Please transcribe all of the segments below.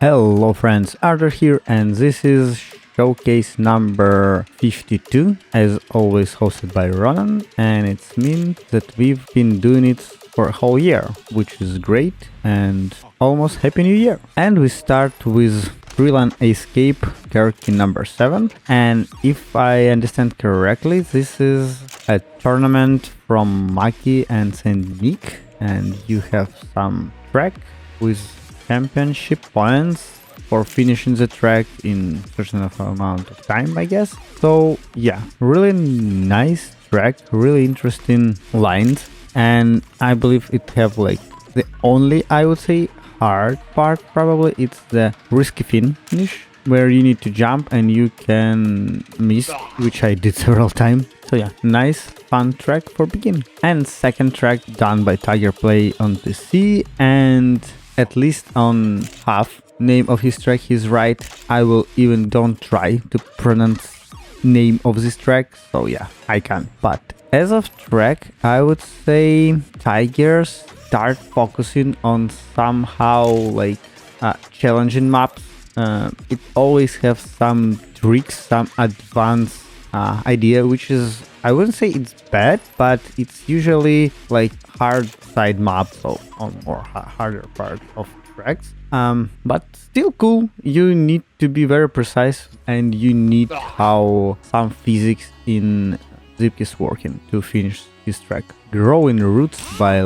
Hello friends, Arthur here, and this is showcase number 52, as always hosted by Ronan, and it means that we've been doing it for a whole year, which is great, and almost Happy New Year. And we start with RonanC Escape character number 7, and if I understand correctly, this is a tournament from Maki and Saint Nick, and you have some track with championship points for finishing the track in certain amount of time, I guess. So yeah, really nice track, really interesting lines, and I believe it have like the only, I would say, hard part probably it's the risky finish where you need to jump and you can miss, which I did several times. So yeah, nice fun track for beginning. And second track done by Tiger Play on PC, and at least on half name of his track he's right. I will even don't try to pronounce name of this track, so yeah, I can. But as of track, I would say Tigers start focusing on somehow like challenging maps. It always have some tricks, some advanced idea, which is, I wouldn't say it's bad, but it's usually like hard side maps, so on more harder part of tracks. But still cool. You need to be very precise, and you need how some physics in Zip is working to finish this track. Growing Roots by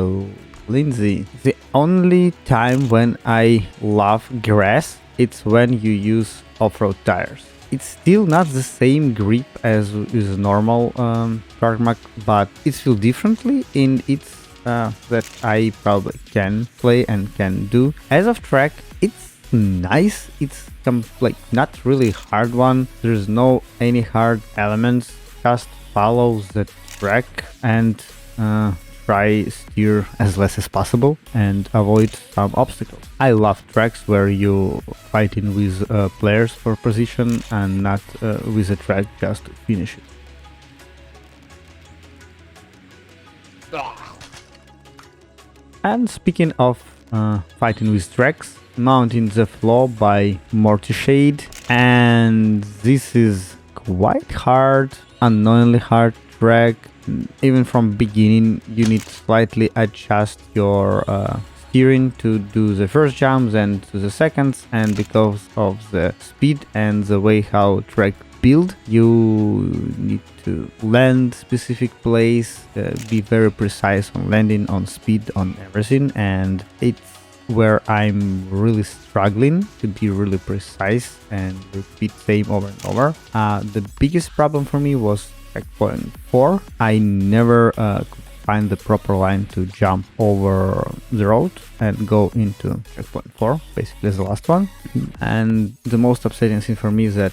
Lindsay. The only time when I love grass, it's when you use off-road tires. It's still not the same grip as is normal tarmac, but it feels differently, and it's that I probably can play and can do. As of track, it's nice. It's like not really hard one. There's no any hard elements. Just follow the track and try steer as less as possible and avoid some obstacles. I love tracks where you fighting with players for position and not with a track just to finish it. And speaking of fighting with tracks, Mounting the Floor by Mortishade, and this is quite hard, unknowingly hard track. Even from beginning, you need to slightly adjust your steering to do the first jumps and to the seconds, and because of the speed and the way how track build, you need to land specific place, be very precise on landing, on speed, on everything, and it's where I'm really struggling to be really precise and repeat same over and over. The biggest problem for me was checkpoint 4. I never could find the proper line to jump over the road and go into checkpoint 4, basically the last one. And the most upsetting thing for me is that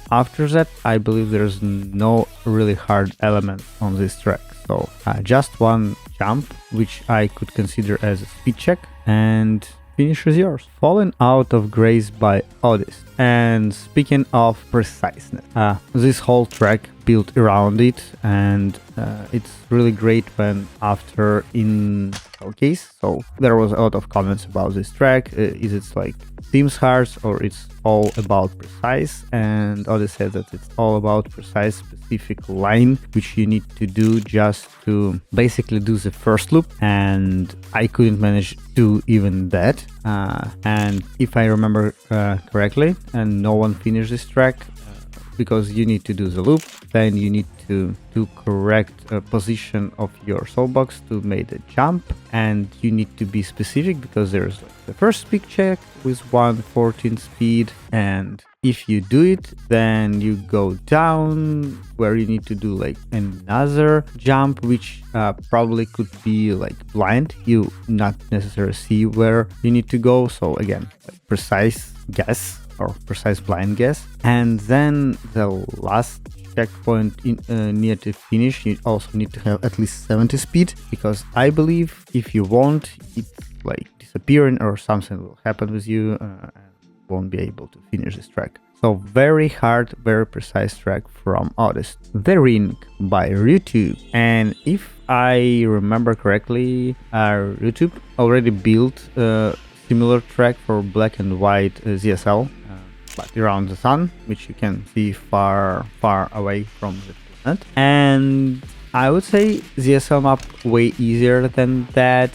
after that, I believe there's no really hard element on this track. So just one jump, which I could consider as a speed check, and finish is yours. Fallen Out of Grace by Odyssey. And speaking of preciseness, this whole track built around it, and it's really great when after in showcase. So there was a lot of comments about this track. Is it like seems hard or it's all about precise? And Odyssey said that it's all about precise specific line which you need to do just to basically do the first loop, and I couldn't manage to do even that. And if I remember correctly, and no one finished this track, because you need to do the loop, then you need to do correct position of your soulbox to make the jump, and you need to be specific because there's like the first speed check with 114 speed, and if you do it, then you go down where you need to do like another jump, which probably could be like blind. You not necessarily see where you need to go. So again, like precise guess or precise blind guess. And then the last checkpoint near to finish, you also need to have at least 70 speed, because I believe if you won't, it's like disappearing or something will happen with you and won't be able to finish this track. So very hard, very precise track from Odyssey. The Ring by YouTube. And if I remember correctly, YouTube already built similar track for black and white ZSL, but around the sun, which you can see far away from the planet. And I would say ZSL map way easier than that.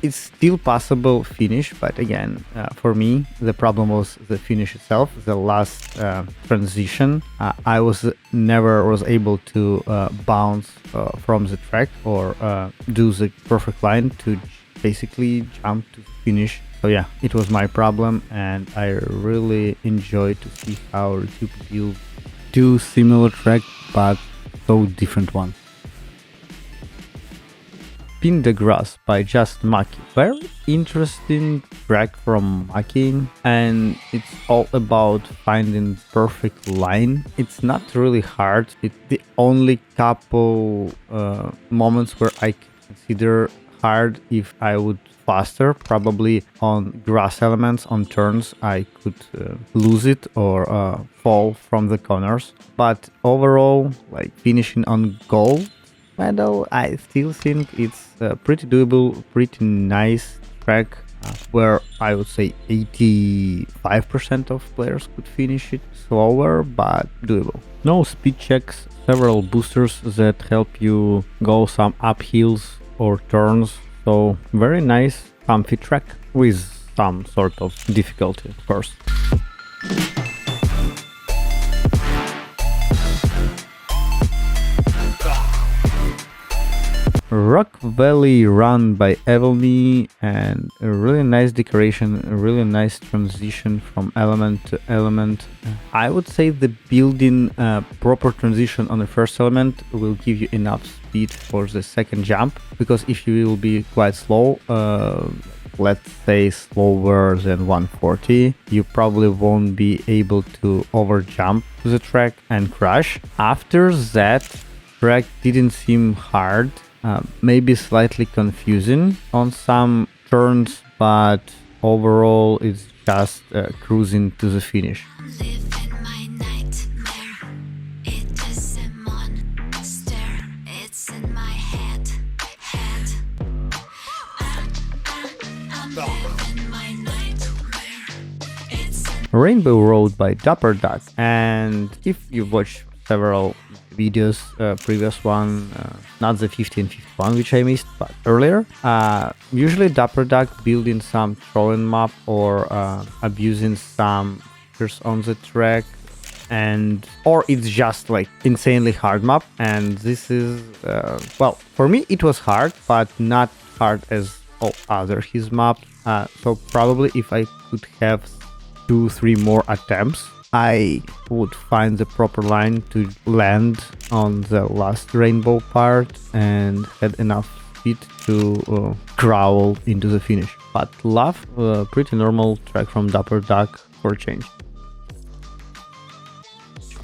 It's still possible finish, but again, for me, the problem was the finish itself, the last transition. I never was able to bounce from the track or do the perfect line to basically jump to finish. So yeah, it was my problem, and I really enjoyed to see how YouTube build two similar track but so different ones. Pin the Grass by Just Maki. Very interesting track from Maki, and it's all about finding perfect line. It's not really hard. It's the only couple moments where I consider hard if I would faster. Probably on grass elements, on turns, I could lose it or fall from the corners. But overall, like finishing on goal medal, I still think it's pretty doable, pretty nice track where I would say 85% of players could finish it slower, but doable. No speed checks, several boosters that help you go some uphills or turns, so very nice, comfy track with some sort of difficulty, of course. Rock Valley Run by Evelme, and a really nice decoration, a really nice transition from element to element. I would say the building proper transition on the first element will give you enough speed for the second jump, because if you will be quite slow, let's say slower than 140, you probably won't be able to over jump to the track and crash. After that, track didn't seem hard. Maybe slightly confusing on some turns, but overall it's just cruising to the finish. Rainbow Road by Dapper Duck, and if you've watched several videos, previous one, not the 1551 which I missed, but earlier, usually Dapper Duck building some trolling map or abusing some features on the track, and or it's just like insanely hard map, and this is well, for me it was hard, but not hard as all other his maps, so probably if I could have 2-3 more attempts, I would find the proper line to land on the last rainbow part and had enough speed to growl into the finish. But love, pretty normal track from Dapper Duck for a change.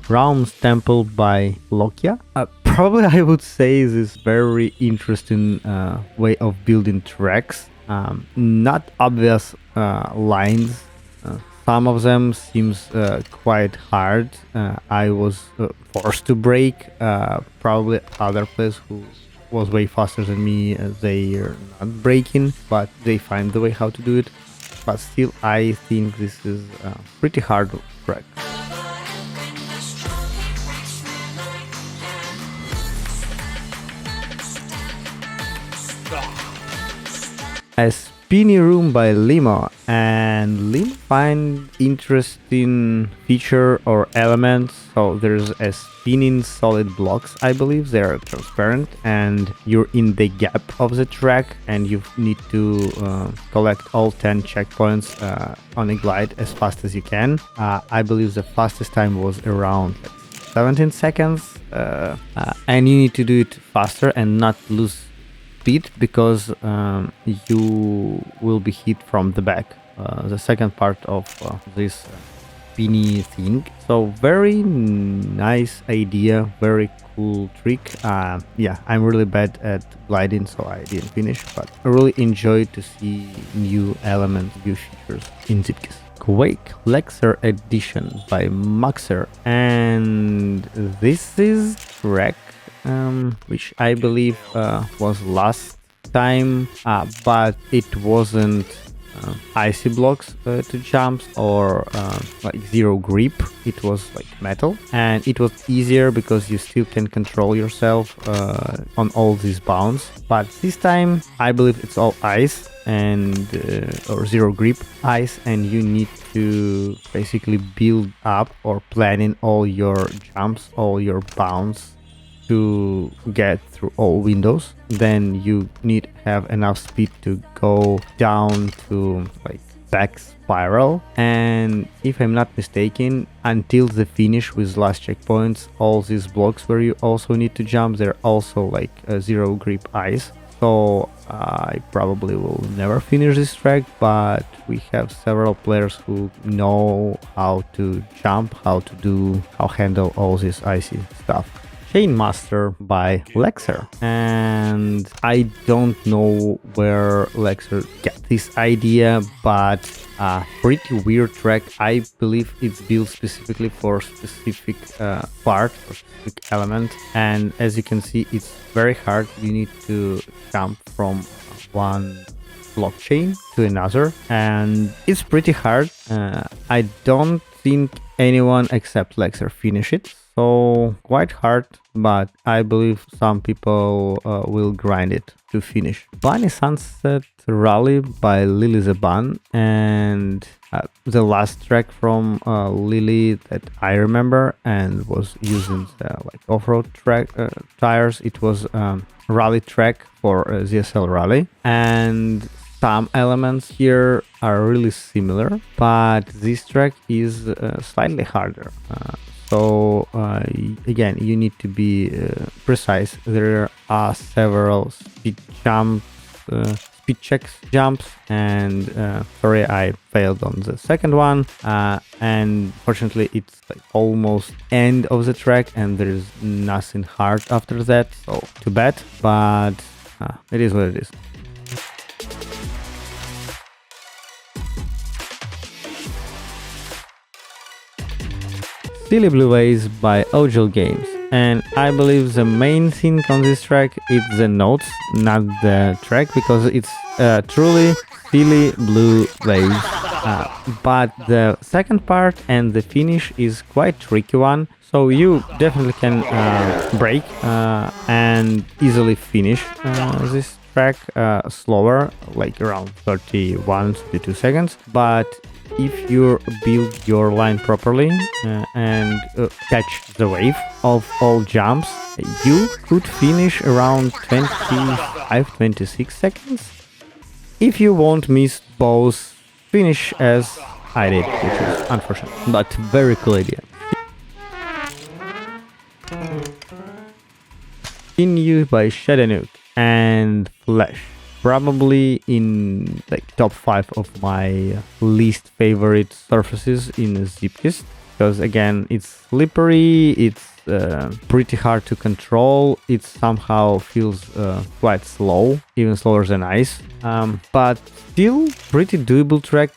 Realm's Temple by Lokia. Probably I would say this very interesting way of building tracks. Not obvious lines. Some of them seems quite hard. I was forced to break. Probably other players who was way faster than me, they are not breaking, but they find the way how to do it. But still, I think this is a pretty hard track. A Spinny Room by Limo, and Limo find interesting feature or elements. So there's a spinning solid blocks, I believe they are transparent, and you're in the gap of the track, and you need to collect all 10 checkpoints on a glide as fast as you can. I believe the fastest time was around 17 seconds, and you need to do it faster and not lose speed, because you will be hit from the back, the second part of this spinny thing. So very nice idea, very cool trick. Yeah, I'm really bad at gliding, so I didn't finish, but I really enjoyed to see new elements, new features in Zipkiss. Quake Lexer Edition by Maxer, and this is track which I believe was last time, but it wasn't icy blocks to jumps, or like zero grip. It was like metal, and it was easier because you still can control yourself on all these bounds. But this time I believe it's all ice and or zero grip ice, and you need to basically build up or plan in all your jumps, all your bounds to get through all windows. Then you need have enough speed to go down to like back spiral, and if I'm not mistaken, until the finish with last checkpoints, all these blocks where you also need to jump, they're also like a zero grip ice. So I probably will never finish this track, but we have several players who know how to jump, how handle all this icy stuff. Chain Master by Lexer, and I don't know where Lexer got this idea, but a pretty weird track. I believe it's built specifically for specific part or specific element, and as you can see, it's very hard. You need to jump from one blockchain to another, and it's pretty hard. I don't think anyone except Lexer finish it. So quite hard, but I believe some people will grind it to finish. Bunny Sunset Rally by Lily the Bun, and the last track from Lily that I remember and was using like off-road track tires. It was rally track for ZSL Rally, and some elements here are really similar, but this track is slightly harder. So again, you need to be precise. There are several speed checks jumps, and sorry, I failed on the second one, and fortunately it's like almost end of the track and there is nothing hard after that, so too bad, but it is what it is. Silly Blue Ways by Ogil Games, and I believe the main thing on this track is the notes, not the track, because it's truly Silly Blue Ways. But the second part and the finish is quite tricky one, so you definitely can break and easily finish this track slower, like around 31-32 seconds, but if you build your line properly and catch the wave of all jumps, you could finish around 25-26 seconds. If you won't miss both finish as I did, which is unfortunate, but very cool idea. Continue by Shadow and Flash. Probably in like top 5 of my least favorite surfaces in Zipkist, because again it's slippery, it's pretty hard to control, it somehow feels quite slow, even slower than ice, but still pretty doable track,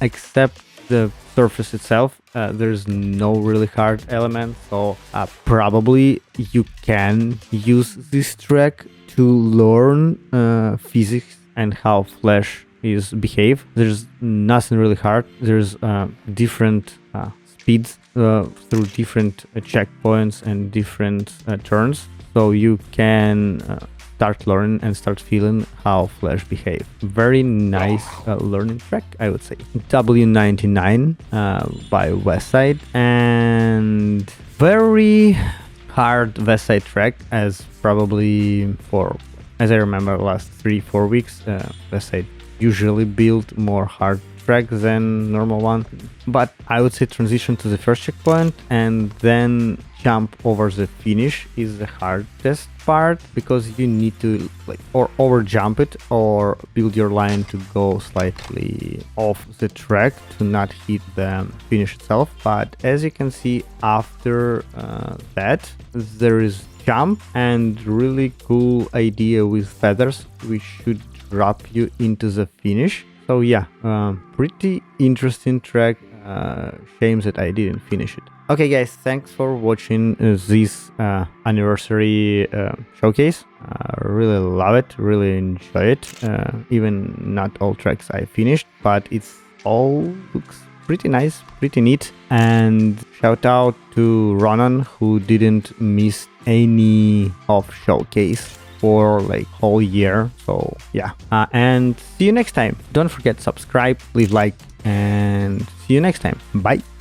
except the surface itself. There's no really hard element, so probably you can use this track to learn physics and how Flash is behave. There's nothing really hard. There's different speeds through different checkpoints and different turns, so you can start learning and start feeling how Flash behave. Very nice learning track, I would say. W99 by Westside, and very hard Westside track, as probably as I remember last 3-4 weeks, Westside usually build more hard track than normal one, but I would say transition to the first checkpoint and then jump over the finish is the hardest part, because you need to like or over jump it or build your line to go slightly off the track to not hit the finish itself. But as you can see, after that there is jump and really cool idea with feathers which should drop you into the finish. So yeah, pretty interesting track. Shame that I didn't finish it. Okay, guys, thanks for watching this anniversary showcase. Really love it, really enjoy it. Even not all tracks I finished, but it's all looks pretty nice, pretty neat. And shout out to Ronan, who didn't miss any of showcase for like whole year. So yeah, and see you next time. Don't forget subscribe, leave like, and see you next time. Bye.